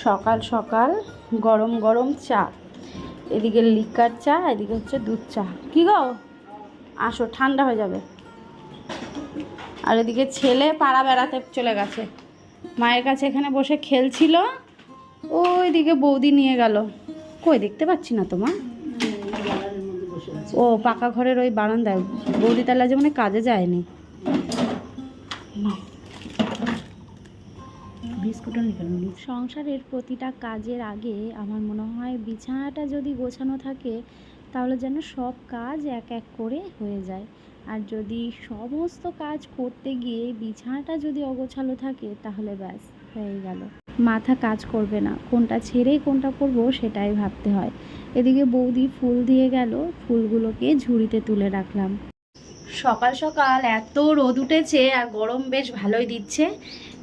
সকাল সকাল গরম গরম চা, এদিকে লিকার চা, এদিকে হচ্ছে দুধ চা। কি গো, আসো, ঠান্ডা হয়ে যাবে। আর এদিকে ছেলে পাড়া বেড়াতে চলে গেছে, মায়ের কাছে এখানে বসে খেলছিল। ওইদিকে বৌদি নিয়ে গেল, কই দেখতে পাচ্ছি না তোমার। ও পাকা ঘরের ওই বারান্দায়। বৌদি তাহলে আজ মানে কাজে যায়নি। সংসারের প্রতিটা কাজের আগে আমার মনে হয় বিছানাটা যদি গোছানো থাকে তাহলে যেন সব কাজ এক এক করে হয়ে যায়। আর যদি সমস্ত কাজ করতে গিয়ে বিছানাটা যদি অগোছালো থাকে তাহলে ব্যাস হয়ে গেল, মাথা কাজ করবে না, কোনটা ছেড়ে কোনটা করবো সেটাই ভাবতে হয়। এদিকে বৌদি ফুল দিয়ে গেল, ফুলগুলোকে ঝুড়িতে তুলে রাখলাম। সকাল সকাল এত রোদ উঠেছে আর গরম বেশ ভালোই দিচ্ছে।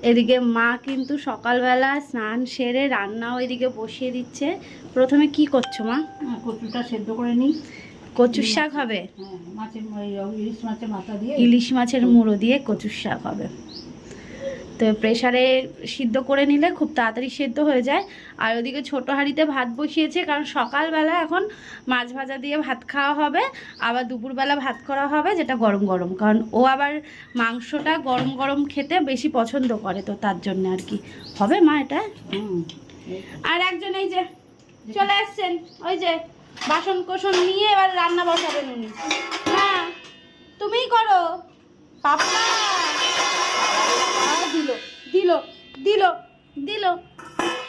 এদিকে মা কিন্তু সকালবেলা স্নান সেরে রান্নাও এদিকে বসিয়ে দিচ্ছে। প্রথমে কি করছো মা? কচুটা সেদ্ধ করে নিই। কচুর শাক হবে? ইলিশ মাছের মাথা দিয়ে, ইলিশ মাছের মুড়ো দিয়ে কচুর শাক হবে। তো প্রেসারে সিদ্ধ করে নিলে খুব তাড়াতাড়ি সেদ্ধ হয়ে যায়। আর ওদিকে ছোটো হাঁড়িতে ভাত বসিয়েছে, কারণ সকালবেলা এখন মাছ ভাজা দিয়ে ভাত খাওয়া হবে, আবার দুপুরবেলা ভাত করা হবে যেটা গরম গরম, কারণ ও আবার মাংসটা গরম গরম খেতে বেশি পছন্দ করে, তো তার জন্য আর কি হবে মা এটা। আর একজন এই যে চলে আসছেন, ওই যে বাসন কোসন নিয়ে এবার রান্না বসাবেন উনি। হ্যাঁ তুমিই করো পাপা। দিল দিল দিল দিল,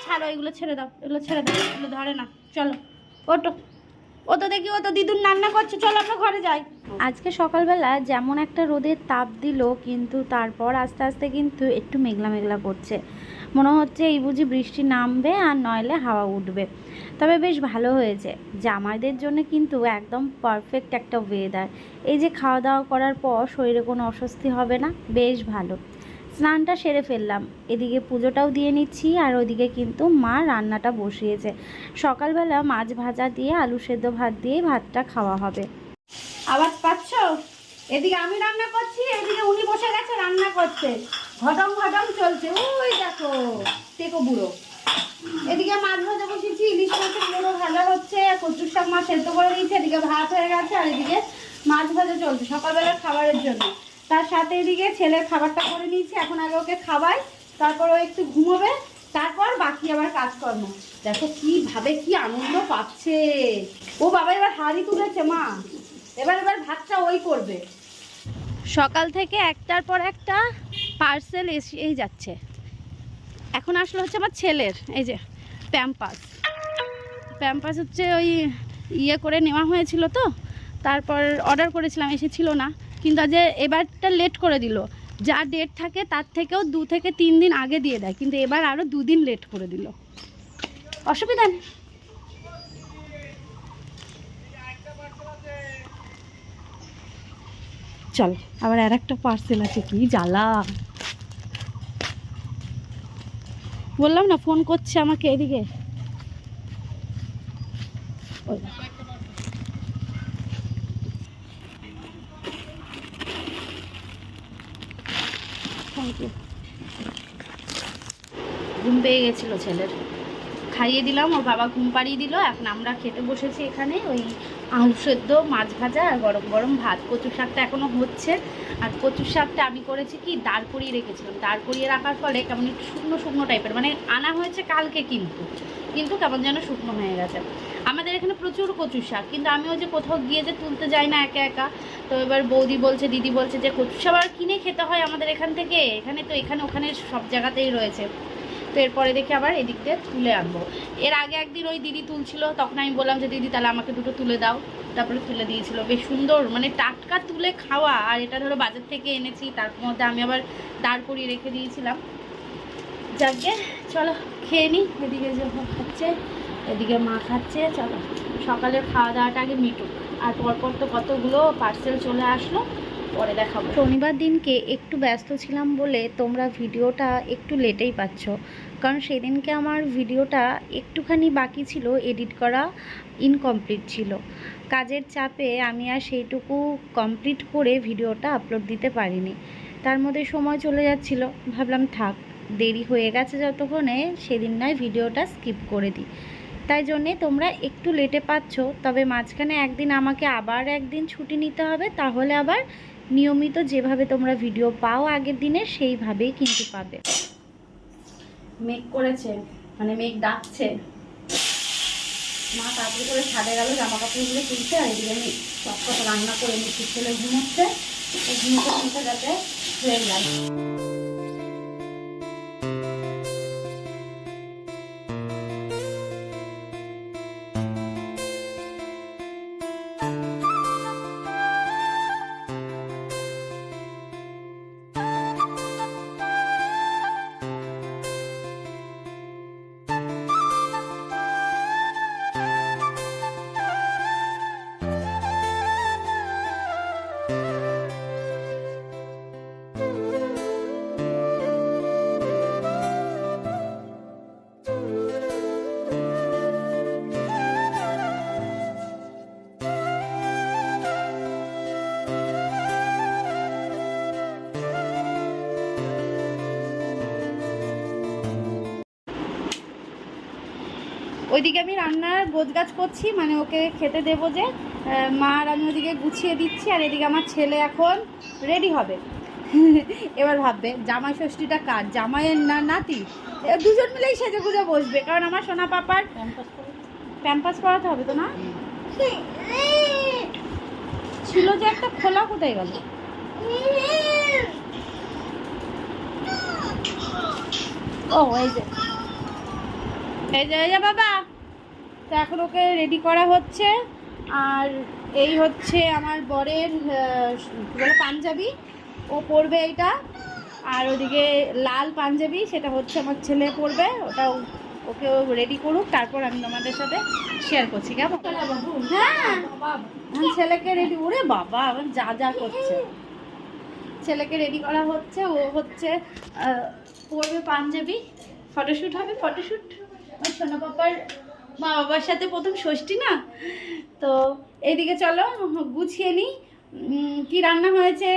ছাড়ো এগুলো, ছেড়ে দাও এগুলো, ছেড়ে দাও, এগুলো ধরে না। চলো ওটো, ও তো দেখি ও তো দিদুন রান্না করছে, চলো আমরা ঘরে যাই। আজকে সকালবেলা যেমন একটা রোদের তাপ দিল, কিন্তু তারপর আস্তে আস্তে কিন্তু একটু মেঘলা মেঘলা করছে। মনে হচ্ছে এই বুঝি বৃষ্টি নামবে আর নইলে হাওয়া উঠবে। তবে বেশ ভালো হয়েছে, জামাইদের জন্য কিন্তু একদম পারফেক্ট একটা ওয়েদার। এই যে খাওয়া দাওয়া করার পর শরীরে কোনো অস্বস্তি হবে না, বেশ ভালো। স্নানটা সেরে ফেললাম, এদিকে পুজোটাও দিয়ে নিচ্ছি, আর ওদিকে কিন্তু মা রান্নাটা বসিয়েছে। সকালবেলা মাছ ভাজা দিয়ে আলু সেদ্ধ ভাত দিয়ে ভাতটা খাওয়া হবে। আওয়াজ পাচ্ছ? এদিকে আমি রান্না করছি, এদিকে উনি বসে গেছে রান্না করতে, ঘটম ঘটম চলছে। ওই দেখো টেকো বুড়ো। এদিকে মাছ ভাজা বসিয়েছি, ইলিশ মাছের মুড়ো ভাজা হচ্ছে, কচুর শাক মা সেদ্ধ করে দিয়েছে, এদিকে ভাত হয়ে গেছে, আর এদিকে মাছ ভাজা চলছে সকালবেলার খাবারের জন্য। তার সাথে এদিকে ছেলের খাবারটা করে নিয়েছি, এখন আগে ওকে খাওয়াই, তারপর ও একটু ঘুমোবে, তারপর বাকি আবার কাজকর্ম। দেখো কিভাবে কি আনন্দ পাচ্ছে ও। বাবা এবার হাঁড়ি তুলেছে মা, এবার ভাতটা ওই করবে। সকাল থেকে একটার পর একটা পার্সেল এসেই যাচ্ছে। এখন আসলে হচ্ছে আমার ছেলের এই যে প্যাম্পাস। প্যাম্পাস হচ্ছে ওই ইয়ে করে নেওয়া হয়েছিল, তো তারপর অর্ডার করেছিলাম, এসেছিল না, কিন্তু আজ এবারটা লেট করে দিল। যা ডেট থাকে তার থেকেও 2 থেকে 3 দিন আগে দিয়ে দেয়, কিন্তু এবার আরও 2 দিন লেট করে দিল। অসুবিধা নেই। চল আবার আর একটা পার্সেল আছে, কি জ্বালা। বললাম না ফোন করছে আমাকে এদিকে। Thank you. ঘুম পেয়ে গেছিল ছেলের, খাইয়ে দিলাম, ওর বাবা ঘুম পাড়িয়ে দিল। এখন আমরা খেতে বসেছি এখানে ওই আলু সেদ্ধ, মাছ ভাজা আর গরম গরম ভাত। কচুর শাকটা এখনও হচ্ছে, আর কচুর শাকটা আমি করেছি কি দাঁড় করিয়ে রেখেছিলাম। দাঁড় করিয়ে রাখার ফলে কেমন একটু শুকনো শুকনো টাইপের, মানে আনা হয়েছে কালকে, কিন্তু কেমন যেন শুকনো হয়ে গেছে। আমাদের এখানে প্রচুর কচুর শাক, কিন্তু আমি ওই যে কোথাও গিয়ে যে তুলতে যাই না একা একা। তো এবার বৌদি বলছে, দিদি বলছে যে কচুর শাক আর কিনে খেতে হয় আমাদের এখান থেকে, এখানে তো এখানে ওখানে সব জায়গাতেই রয়েছে। তো এরপরে দেখি আবার এদিক দিয়ে তুলে আনবো। এর আগে একদিন ওই দিদি তুলছিল, তখন আমি বললাম যে দিদি তাহলে আমাকে দুটো তুলে দাও, তারপরে তুলে দিয়েছিল। বেশ সুন্দর, মানে টাটকা তুলে খাওয়া। আর এটা ধরো বাজার থেকে এনেছি, তার মধ্যে আমি আবার দাঁড় করিয়ে রেখে দিয়েছিলাম। যাকে চলো খেয়ে নিই, এদিকে যে খাচ্ছে, এদিকে মা খাচ্ছে। চলো সকালের খাওয়া দাওয়াটা আগে মিটুক, আর পরপর তো কতগুলো পার্সেল চলে আসলো, পরে দেখাবো। শনিবার দিনকে একটু ব্যস্ত ছিলাম বলে তোমরা ভিডিওটা একটু লেটেই পাচ্ছ, কারণ সেদিনকে আমার ভিডিওটা একটুখানি বাকি ছিল, এডিট করা ইনকমপ্লিট ছিল। কাজের চাপে আমি আর সেইটুকু কমপ্লিট করে ভিডিওটা আপলোড দিতে পারিনি, তার মধ্যে সময় চলে যাচ্ছিল। ভাবলাম থাক, দেরি হয়ে গেছে যতক্ষণে সেদিন নয় ভিডিওটা স্কিপ করে দিই, তাই জন্যে তোমরা একটু লেটে পাচ্ছ। তবে মাঝখানে একদিন আমাকে আবার একদিন ছুটি নিতে হবে, তাহলে আবার নিয়মিত যেভাবে তোমরা ভিডিও পাও আগের দিনে সেইভাবেই কিন্তু পাবে। মেঘ করেছে, মানে মেঘ ডাকছে, মা তাড়াতাড়ি করে ছাদে গেল জামা কাপড়গুলো তুলতে, আর এদিকে আমি সব কথা রান্না করে নিচ্ছি। ছেলে ঘুমোচ্ছে, ঘুমোতে যাতে হয়ে যায়। ওইদিকে আমি রান্নার গোছগাছ করছি, মানে ওকে খেতে দেবো যে, মা আর আমি ওদিকে গুছিয়ে দিচ্ছি। আর এদিকে আমার ছেলে এখন রেডি হবে। এবার ভাববে জামাই ষষ্ঠীটা কার, জামাইয়ের না নাতি, দুজন মিলেই সেজে গুজে বসবে। কারণ আমার সোনা পাপার প্যাম্পাস করাতে হবে তো না, ছিল যে একটা খোলা, কোথায় গেল? ও এই যে এই যে বাবা, তো এখন ওকে রেডি করা হচ্ছে। আর এই হচ্ছে আমার বরের বলে পাঞ্জাবি, ও পরবে এইটা। আর ওদিকে লাল পাঞ্জাবি, সেটা হচ্ছে আমার ছেলে পরবে। ওটা ওকে রেডি করুক, তারপর আমি তোমাদের সাথে শেয়ার করছি, কেমন? হ্যাঁ ছেলেকে রেডি, ওরে বাবা যা যা করছে। ছেলেকে রেডি করা হচ্ছে, ও হচ্ছে পরবে পাঞ্জাবি। ফটোশ্যুট হবে, ফটোশ্যুট। ওই সোনা পাপার মা বাবার সাথে প্রথম ষষ্ঠী না, তো এইদিকে চলো গুছিয়ে নিই। কি রান্না হয়েছে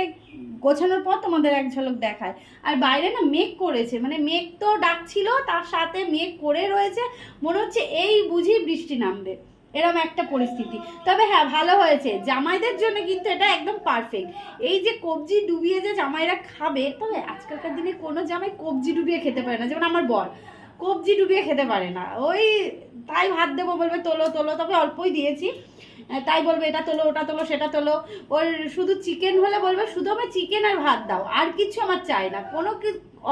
গোছানোর পর তোমাদের এক ঝলক দেখায়। আর বাইরে না মেঘ করেছে, মানে মেঘ তো ডাকছিল, তার সাথে মেঘ করে রয়েছে, মনে হচ্ছে এই বুঝি বৃষ্টি নামবে, এরকম একটা পরিস্থিতি। তবে হ্যাঁ ভালো হয়েছে, জামাইদের জন্য কিন্তু এটা একদম পারফেক্ট। এই যে কবজি ডুবিয়ে যে জামাইরা খাবে, তবে আজকালকার দিনে কোনো জামাই কবজি ডুবিয়ে খেতে পারে না, যেমন আমার বর কবজি ডুবিয়ে খেতে পারে না। ওই তাই ভাত দেবো বলবে তোলো তোলো, তবে অল্পই দিয়েছি, তাই বলবে এটা তোলো ওটা তোলো সেটা তোলো। ওর শুধু চিকেন হলে বলবে শুধু আমার চিকেন আর ভাত দাও, আর কিছু আমার চাই না। কোনো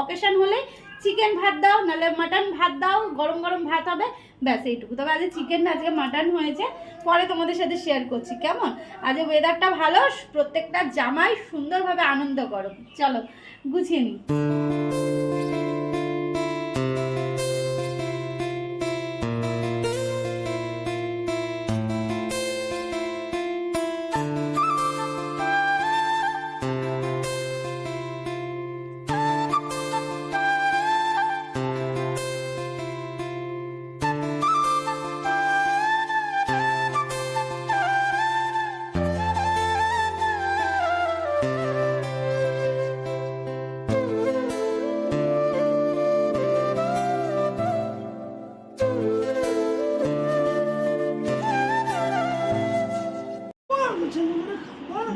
অকেশন হলে চিকেন ভাত দাও, নাহলে মাটন ভাত দাও, গরম গরম ভাত হবে, ব্যাস এইটুকু। তবে আজকে চিকেন না, আজকে মাটন হয়েছে, পরে তোমাদের সাথে শেয়ার করছি, কেমন? আজকে ওয়েদারটা ভালো, প্রত্যেকটা জামাই সুন্দরভাবে আনন্দ করো। চলো গুছিয়ে নিই।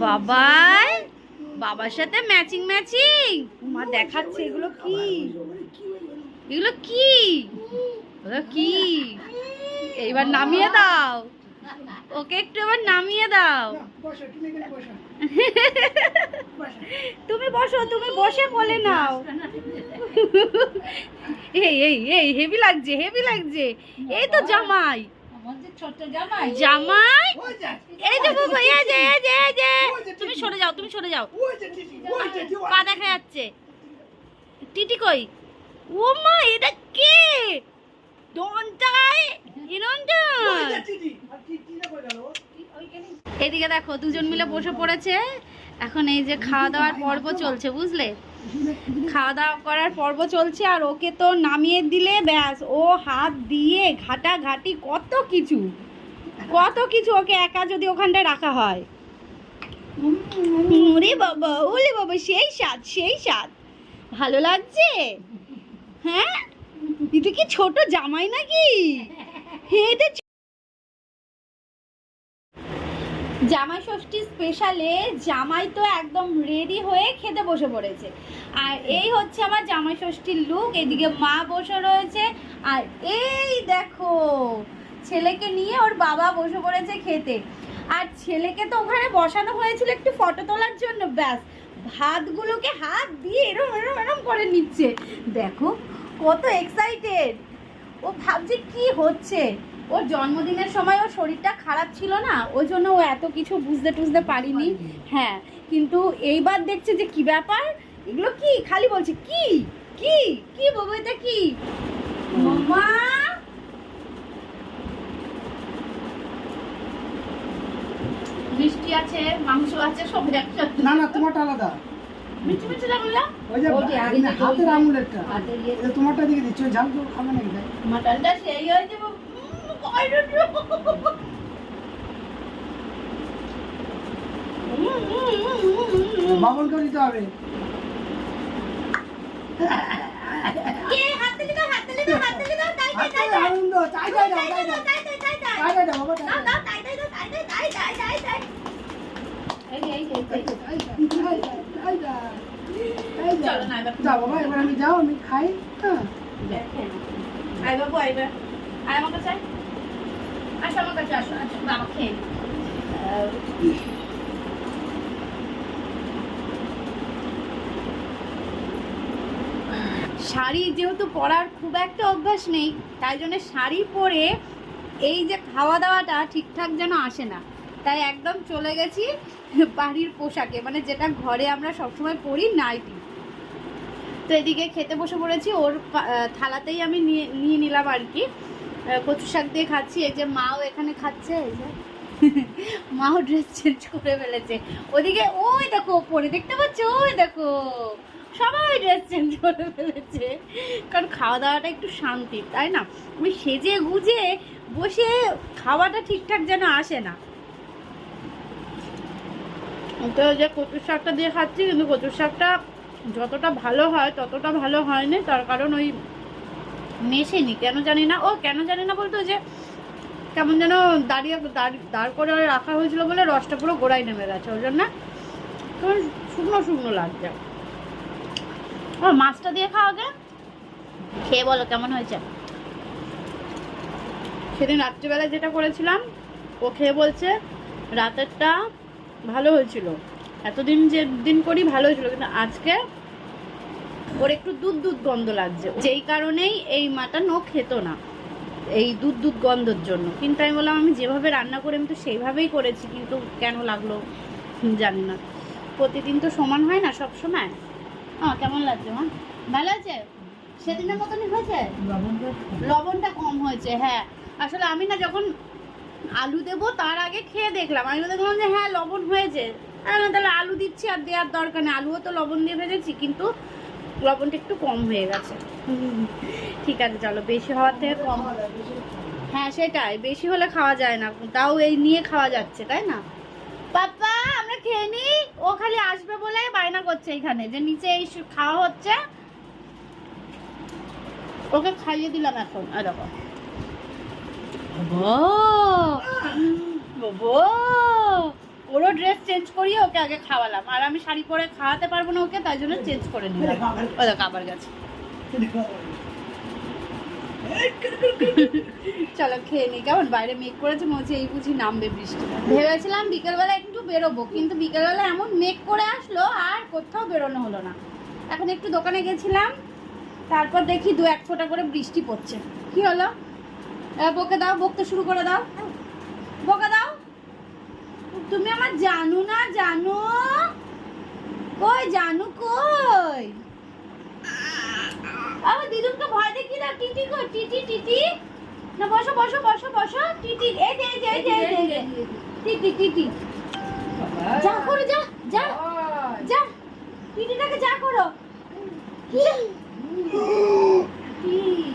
বাবাই বাবার সাথে ম্যাচিং ম্যাচিং, মা দেখাচ্ছে এগুলো কি, এগুলো কি, ওগুলো কি? এইবার নামিয়ে দাও ওকে, একটু এবার নামিয়ে দাও। তুমি বসো, তুমি বসে বলে নাও। এই এই এই হেভি লাগছে, হেভি লাগছে। এই তো জামাই, জামাই এই যে বাবা, এই যে এই যে এই যে, তুমি সরে যাও, তুমি সরে যাও, পা দেখা যাচ্ছে। টিটি কই? ও মা, এটা কে? ডনটাই ইনন্টাই। এদিকে দেখো দুজন মিলে বসে পড়েছে। এখন এই যে খাওয়া দাওয়ার পর্ব চলছে, বুঝলে? খাওয়া দাওয়া করার পর্ব চলছে। আর ওকে তো নামিয়ে দিলে ব্যাস, ও হাত দিয়ে ঘাটাঘাটি কত কিছু, কত কিছু। ওকে একা যদি ওখানটায় রাখা হয়, ওরে বাবা, ওলে বাবা, সেই স্বাদ, সেই স্বাদ। ভালো লাগছে? হ্যাঁ এটা কি ছোট জামাই নাকি? এটা জামাই ষষ্ঠী স্পেশালে জামাই তো একদম রেডি হয়ে খেতে বসে পড়েছে। আর এই হচ্ছে আমার জামাই ষষ্ঠীর লুক। এদিকে মা বসে রয়েছে আর এই দেখো ছেলেকে নিয়ে ওর বাবা বসে পড়েছে খেতে। আর ছেলেকে তো ওখানে বসানো হয়েছিল একটু ফটো তোলার জন্য, ব্যাস ভাতগুলোকে হাত দিয়ে এরম এরম এরম করে নিচ্ছে। দেখো কত এক্সাইটেড, ও ভাবছে কি হচ্ছে। ওর জন্মদিনের সময় ওর শরীরটা খারাপ ছিল না, ওই জন্য ও এত কিছু বুঝতে পারিনি। হ্যাঁ কিন্তু এইবার দেখছে যে কি ব্যাপার, এগুলো কি, খালি বলছে কি কি কি বাবু এটা কি মামা। মিষ্টি আছে, মাংস আছে, সব একসাথে। না না তোমারটা আলাদা। মিষ্টি মিষ্টি লাগলো। ওই যে হাতের আঙুলেরটা, এটা তোমারটা দিকে দিচ্ছ, ঝাল তো খাবে নাকি? তাই মাটনটা সেই হয়েছে বাবনকেও দিতে হবে। আনন্দ চাই চাই দাও, চাই দাও, চাই দাও বাবা, যাও বাবা, এবার আমি যাও, আমি খাই। হ্যাঁ আয় বাবু, আইবে আয় আমার কাছে, আসো আমার কাছে, আসো আসো বাবা খেয়ে। শাড়ি যেহেতু পরার খুব একটা অভ্যাস নেই, তাই জন্য শাড়ি পরে এই যে খাওয়া দাওয়াটা ঠিকঠাক যেন আসে না, তাই একদম চলে গেছি বাড়ির পোশাকে, মানে যেটা ঘরে আমরা সবসময় পরি, নাইটি। তো এদিকে খেতে বসে পড়েছি, ওর থালাতেই আমি নিয়ে নিলাম আর কি। কচু শাক দিয়ে খাচ্ছি। এই যে মাও এখানে খাচ্ছে, এই যে মাও ড্রেস চেঞ্জ করে ফেলেছে। ওদিকে ওই দেখো ওপরে দেখতে পাচ্ছ, ওই দেখো সবাই ড্রেস চেঞ্জ করে ফেলেছে, কারণ খাওয়া দাওয়াটা একটু শান্তি, তাই না? আমি সেজে গুজে বসে খাওয়াটা ঠিকঠাক যেন আসে না। তো যে কচুর শাকটা দিয়ে খাচ্ছি, কিন্তু কচুর শাকটা যতটা ভালো হয় ততটা ভালো হয়নি, তার কারণ ওই মেশেনি, কেন জানি না। ও কেন জানি না বলতো, যে কেমন যেন দাঁড় করে রাখা হয়েছিল বলে রসটা পুরো গোড়ায় নেমে গেছে, ওই জন্য কেমন শুকনো শুকনো লাগছে। ও মাছটা দিয়ে খাওয়া গে, খেয়ে বলো কেমন হয়েছে। সেদিন রাত্রিবেলা যেটা করেছিলাম, ও খেয়ে বলছে রাতেরটা ভালো হয়েছিল, এতদিন যে দিন করি ভালো হয়েছিল, কিন্তু আজকে ওর একটু দুধ গন্ধ লাগছে, যেই কারণেই এই মাটন ও খেত না, এই দুধ গন্ধর জন্য। কিন্তু আমি বললাম আমি যেভাবে রান্না করি আমি তো সেইভাবেই করেছি, কিন্তু কেন লাগলো জানি না। প্রতিদিন তো সমান হয় না সব সময়। কেমন লাগছে মা? ভালো আছে? সেদিনের মতনই হয়েছে, লবণটা কম হয়েছে। হ্যাঁ আসলে আমি না যখন আলু দেবো তার আগে খেয়ে দেখলাম, আমি দেখলাম যে হ্যাঁ লবণ হয়েছে, তাহলে আলু দিচ্ছি, আর দেওয়ার দরকার নেই, আলুও তো লবণ দিয়ে ভেজেছি, কিন্তু লবণটা একটু কম হয়ে গেছে। ঠিক আছে চলো, বেশি হওয়ার থেকে কম। হ্যাঁ সেটাই, বেশি হলে খাওয়া যায় না, তাও এই নিয়ে খাওয়া যাচ্ছে, তাই না? পাপা আমরা খেয়ে নি, ও খালি আসবে বলে বায়না করছে এখানে, যে নিচে এই খাওয়া হচ্ছে, ওকে খাইয়ে দিলাম এখন। আর দেখো ওরও ড্রেস চেঞ্জ করিয়ে ওকে আগে খাওয়ালাম, আর আমি শাড়ি পরে খাওয়াতে পারবো না ওকে, তাই জন্য চেঞ্জ করে নিলাম। ও দেখো আবার গেছে। চলো খেয়ে নি। কেমন বাইরে মেঘ করেছে, মনে হচ্ছে এই বুঝি নামবে বৃষ্টি। ভেবেছিলাম বিকেলবেলা একটু বেরোবো, কিন্তু বিকেলবেলা এমন মেঘ করে আসলো আর কোথাও বেরোনো হলো না। এখন একটু দোকানে গেছিলাম, তারপর দেখি 2-1 ফোঁটা করে বৃষ্টি পড়ছে। কি হলো? বকে দাও, বকতে শুরু করে দাও, বকে দাও। তুমি আমার জানু না, জানু কই, জানু কই? আমার দিদুনকে ভয় দেখিয়ে দাও। টিটি কই, টিটি টিটি না, বসো বসো বসো বসো। টিটি এই যে এই যে এই যে এই যে টিটি টিটি, যা করো, যা যা যা, টিটিটাকে যা করো।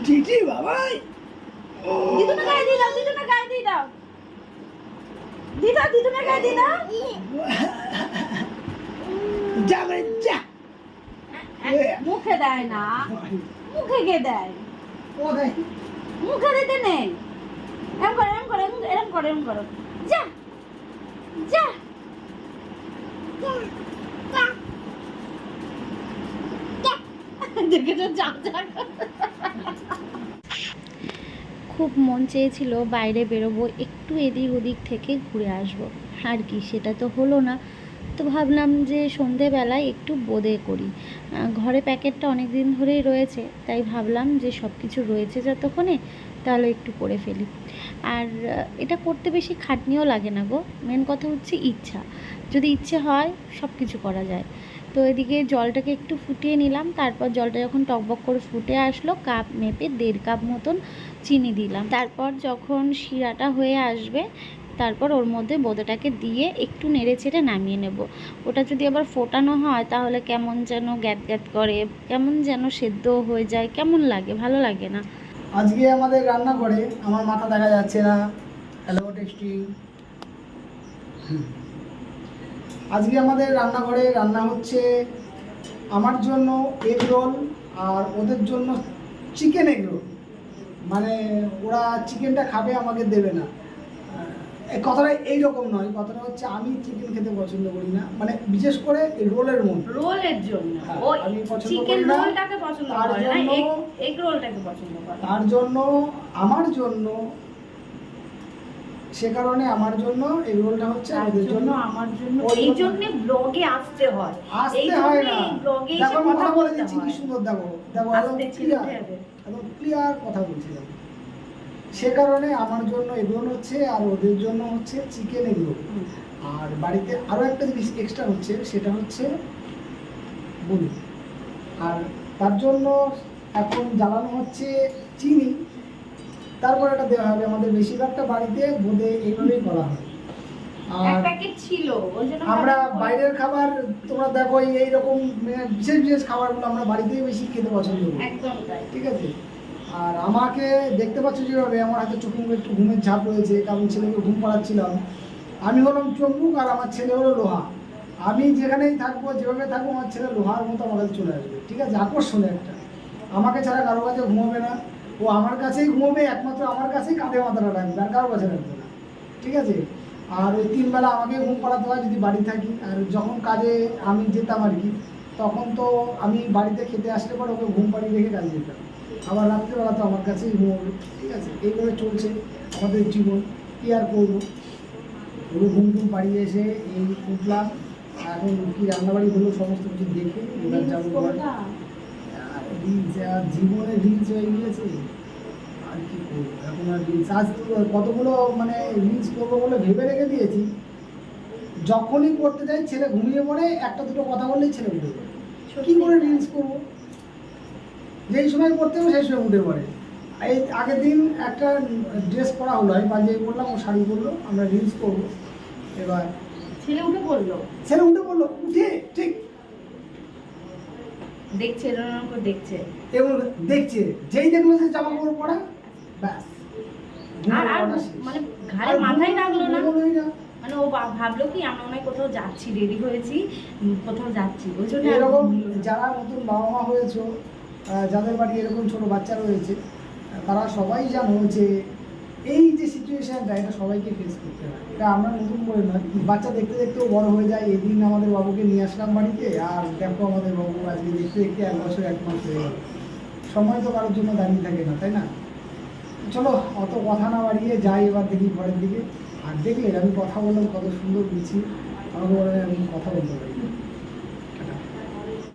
টিটি বাবা, দিদুনের গায়ে দিয়ে দাও, দিদুনের গায়ে দিয়ে দাও, দিদুনের গায়ে দিয়ে দাও। যা মানে যা, মুখে দেয় না। মুখে কে দেয়? ও দেখ মুখে দিতে নেই। এরম করো, এরম করো, এরম করো, এরম করো। যা যা দেখেছো, যা যা। খুব মন চেয়েছিল বাইরে বেরোবো, একটু এদিক ওদিক থেকে ঘুরে আসবো, আর কি সেটা তো হলো না। তো ভাবলাম যে সন্ধেবেলায় একটু বোঁদে করি। ঘরে প্যাকেটটা অনেক দিন ধরেই রয়েছে, তাই ভাবলাম যে সব কিছু রয়েছে যতক্ষণে তাহলে একটু করে ফেলি। আর এটা করতে বেশি খাটনিও লাগে না গো, মেন কথা হচ্ছে ইচ্ছা। যদি ইচ্ছে হয় সব কিছু করা যায়। তো এদিকে জলটাকে একটু ফুটিয়ে নিলাম, তারপর জলটা যখন টকবক করে ফুটে আসলো, কাপ মেপে 1.5 কাপ মতন চিনি দিলাম। তারপর যখন শিরাটা হয়ে আসবে, তারপর ওর মধ্যে বোঁদেটাকে দিয়ে একটু নেড়ে চেড়ে নামিয়ে নেব। ওটা যদি আবার ফোটানো হয় তাহলে কেমন যেন গ্যাত গ্যাত করে, কেমন যেন সেদ্ধ হয়ে যায়, কেমন লাগে, ভালো লাগে না। আজকে আমাদের রান্না করে আমার মাথা দেখা যাচ্ছে না। Hello tasty. আজকে আমাদের রান্নাঘরে রান্না হচ্ছে আমার জন্য এগ রোল আর ওদের জন্য চিকেন এগ রোল। মানে ওরা চিকেনটা খাবে, আমাকে দেবে না। এই কথাটা এইরকম নয়, কথাটা হচ্ছে আমি চিকেন খেতে পছন্দ করি না, মানে বিশেষ করে এই রোলের মধ্যে। রোলের জন্য হ্যাঁ, ওই আমি পছন্দ চিকেন করি না। রোলটাকে পছন্দ তার করে না, জন্য- এগ রোলটাকে পছন্দ করে। তার জন্য আমার জন্য, সে কারণে আমার জন্য এই রোলটা হচ্ছে তার ওদের জন্য জন্য। আমার জন্য ওর এই জন্য- জন্য ব্লগে আসতে হয়, এই আসতে হয় জন্য না। ব্লগে দেখো এসে আমি কথা কথা বলে বলতে দিচ্ছি কি হয়। সুন্দর, দেখো দেখো একদম আস্তে ছেড়ে ক্লিয়ার, উঠে যাবে। একদম ক্লিয়ার কথা বলছি। দেখো সে কারণে আমার জন্য এগরোল হচ্ছে আর ওদের জন্য হচ্ছে চিকেন এগরোল। আর বাড়িতে আরও একটা জিনিস এক্সট্রা হচ্ছে, সেটা হচ্ছে বলি। আর তার জন্য এখন জ্বালানো হচ্ছে চিনি, তারপর এটা দেওয়া হবে। আমাদের বেশিরভাগটা বাড়িতে বোঁদে এইভাবেই করা হয়। এক আর প্যাকেট ছিল, ওই জন্য আমরা প্যাকেট করে- বাইরের খাবার তোমরা দেখো এইরকম বিশেষ বিশেষ খাবারগুলো আমরা বাড়িতেই বেশি খেতে পছন্দ করি, একদম তাই। ঠিক আছে। আর আমাকে দেখতে পাচ্ছ যেভাবে আমার হাতে চোখে মুখে একটু ঘুমের ঝাপ রয়েছে, কারণ ছেলেকে ঘুম পাড়াচ্ছিলাম। আমি হলাম চম্বুক আর আমার ছেলে হলো লোহা। আমি যেখানেই থাকবো, যেভাবে থাকবো, আমার ছেলে লোহার মতো আমার কাছে চলে আসবে, ঠিক আছে। আকর্ষণ একটা, আমাকে ছাড়া কারো কাছে ঘুমাবে না, ও আমার কাছেই ঘুমাবে, একমাত্র আমার কাছেই কাঁধে মাথাটা রাখবে, আর কারো কাছে রাখবে না, ঠিক আছে। আর ওই 3 বেলা আমাকে ঘুম পাড়াতে হয় যদি বাড়ি থাকি। আর যখন কাজে আমি যেতাম আর কি, তখন তো আমি বাড়িতে খেতে আসলে পরে ওকে ঘুম পাড়িয়ে রেখে কাজে যেতাম। আবার রাত্রেবেলা তো আমার কাছেই ঘুমাবে, ঠিক আছে। এইভাবে চলছে আমাদের জীবন, কী আর করবো। ওকে ঘুম টুম পাড়িয়ে এসে এই উঠলাম, এখন কি রান্নাবাড়ি হলো সমস্ত কিছু দেখে এবার যাবো ঘরে। আর রিলস, আর জীবনে রিলস হয়ে গিয়েছে, আর কি করবো এখন। আর রিলস আজ তো কতগুলো মানে রিলস করবো বলে ভেবে রেখে দিয়েছি। যখনই করতে যাই ছেলে ঘুমিয়ে পড়ে, একটা দুটো কথা বললেই ছেলে উঠে পড়ে। কী করে রিলস করবো? যেই সময় করতে হবে সেই সময় উঠে পড়ে। এই আগের দিন একটা ড্রেস পরা হলো, আমি পাঞ্জাবি পরলাম, ও শাড়ি পরলো, আমরা রিলস করবো। এবার ছেলে উঠে পড়লো, ছেলে উঠে পড়লো, উঠে ঠিক দেখছে, এরকম করে দেখছে। এবং দেখছে, যেই দেখলো যে জামা কাপড় পরা, ব্যাস আর আর মানে ঘাড়ে মাথায় রাখলো না, ঘুমোনোই না। মানে ও ভাবলো কি আমরা মনে হয় কোথাও যাচ্ছি, রেডি হয়েছি, কোথাও যাচ্ছি, ওই জন্য আর এরকম ঘুমলো না। যারা নতুন বাবা মা হয়েছো, যাদের বাড়ি এরকম ছোট বাচ্চা রয়েছে, তারা সবাই জানো যে এই যে সিচুয়েশনটা, এটা সবাইকে ফেস করতে হয়। এটা আমরা নতুন করে নয়, বাচ্চা দেখতে দেখতেও বড় হয়ে যায়। এদিন আমাদের বাবুকে নিয়ে আসলাম বাড়িতে, আর দেখো আমাদের বাবু আজকে দেখতে দেখতে 1 বছর 1 মাস হয়ে গেল। সময় তো কারোর জন্য দাঁড়িয়ে থাকে না, তাই না? চলো অত কথা না বাড়িয়ে যাই এবার দেখি ঘরের দিকে। আর দেখলে আমি কথা বললাম কত সুন্দর বলছি, আমাকে বলে আমি কথা বলতে পারি।